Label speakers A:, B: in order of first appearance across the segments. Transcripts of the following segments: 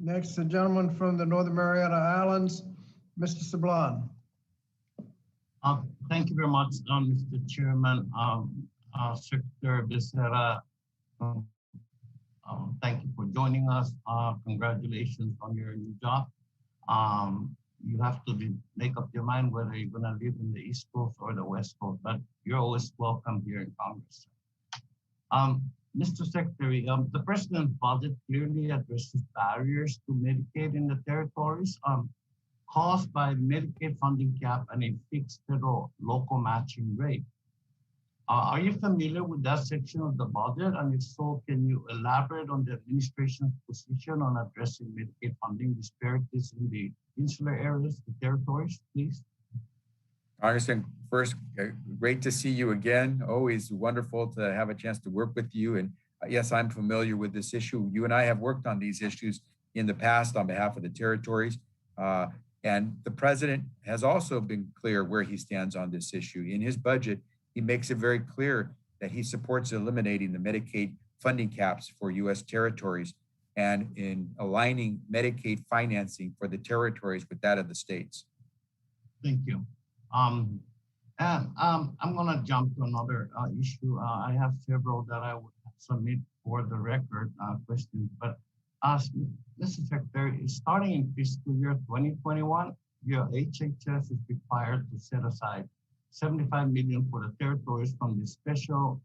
A: Next, the gentleman from the Northern Mariana Islands, Mr. Sablan.
B: Thank you very much, Mr. Chairman. Secretary Becerra, thank you for joining us. Congratulations on your new job. You have to make up your mind whether you're going to live in the East Coast or the West Coast, but you're always welcome here in Congress. Mr. Secretary, the President's budget clearly addresses barriers to Medicaid in the territories caused by Medicaid funding cap and a fixed federal local matching rate. Are you familiar with that section of the budget? And if so, can you elaborate on the administration's position on addressing Medicaid funding disparities in the insular areas, the territories, please?
C: Congressman, first, great to see you again. Always wonderful to have a chance to work with you. And yes, I'm familiar with this issue. You and I have worked on these issues in the past on behalf of the territories. And the president has also been clear where he stands on this issue. In his budget, he makes it very clear that he supports eliminating the Medicaid funding caps for U.S. territories and in aligning Medicaid financing for the territories with that of the states.
B: Thank you. I'm going to jump to another issue. I have several that I would submit for the record questions, but Mr. Secretary, starting in fiscal year 2021, your HHS is required to set aside $75 million for the territories from the special,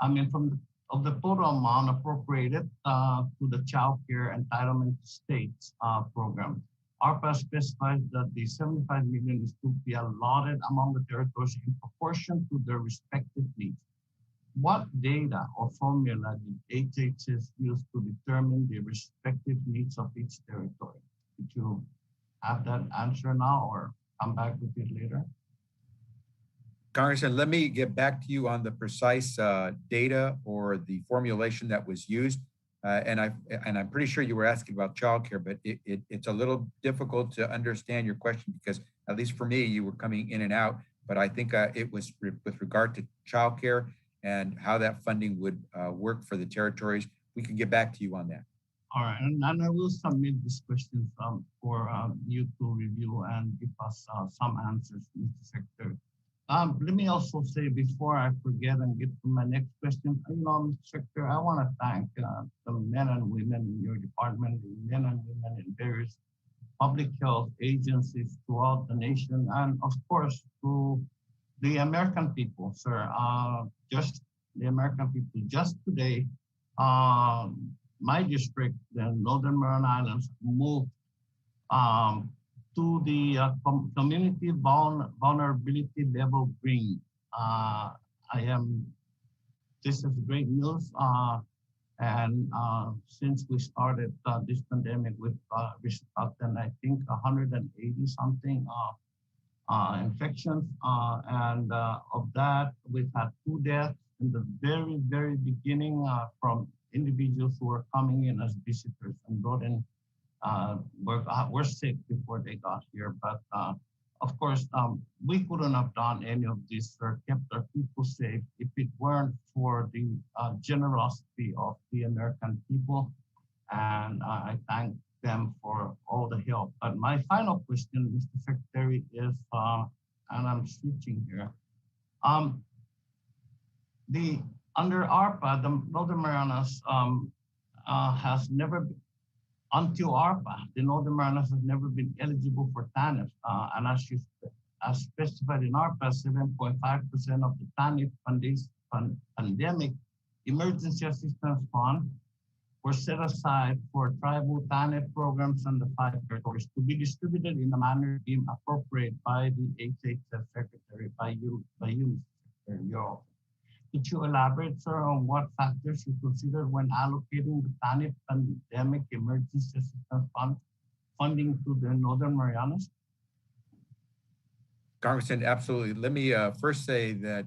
B: of the total amount appropriated to the child care entitlement states program. ARPA specifies that the $75 million is to be allotted among the territories in proportion to their respective needs. What data or formula did HHS use to determine the respective needs of each territory? Did you have that answer now or come back with it later?
C: Congressman, let me get back to you on the precise data or the formulation that was used. And I'm pretty sure you were asking about childcare, but it's a little difficult to understand your question because, at least for me, you were coming in and out. But I think it was with regard to childcare and how that funding would work for the territories. We can get back to you on that.
B: All right, and I will submit these questions for you to review and give us some answers, Mr. Secretary. Let me also say before I forget and get to my next question, Mr. Secretary, I want to thank the men and women in your department, the men and women in various public health agencies throughout the nation, and of course to the American people, sir. Just the American people. Just today, my district, the Northern Mariana Islands, moved to the community vulnerability level green. This is great news. And since we started this pandemic with gotten, I think 180 something infections. And of that, we've had 2 deaths in the very, very beginning from individuals who were coming in as visitors and brought in were sick before they got here, but of course, we couldn't have done any of this or kept our people safe if it weren't for the generosity of the American people, and I thank them for all the help. But my final question, Mr. Secretary, is, and I'm switching here, under ARPA, the Northern Marianas has never been, until ARPA, the Northern Marianas has never been eligible for TANF. And as specified in ARPA, 7.5% of the TANF pandemic emergency assistance fund were set aside for tribal TANF programs and the 5 territories to be distributed in a manner deemed appropriate by the HHS Secretary, by you, Mr. Secretary. Could you elaborate, sir, on what factors you considered when allocating the TANF Pandemic Emergency Assistance Fund funding to the Northern Marianas?
C: Congressman, absolutely. Let me first say that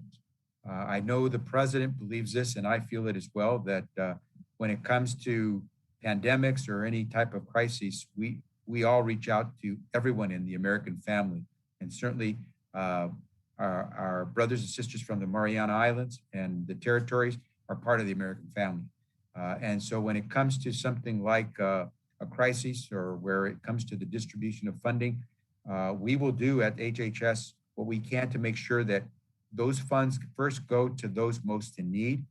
C: I know the president believes this, and I feel it as well, that when it comes to pandemics or any type of crisis, we all reach out to everyone in the American family. And certainly, our brothers and sisters from the Mariana Islands and the territories are part of the American family. And so when it comes to something like a crises or where it comes to the distribution of funding, we will do at HHS what we can to make sure that those funds first go to those most in need.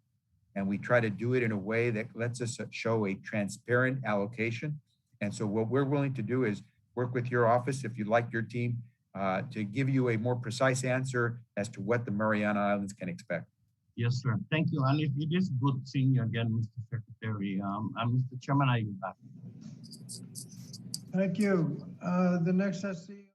C: And we try to do it in a way that lets us show a transparent allocation. And so what we're willing to do is work with your office, if you'd like your team, to give you a more precise answer as to what the Mariana Islands can expect.
B: Yes, sir. Thank you. And it is good seeing you again, Mr. Secretary. Mr. Chairman, I yield back.
A: Thank you. The next I see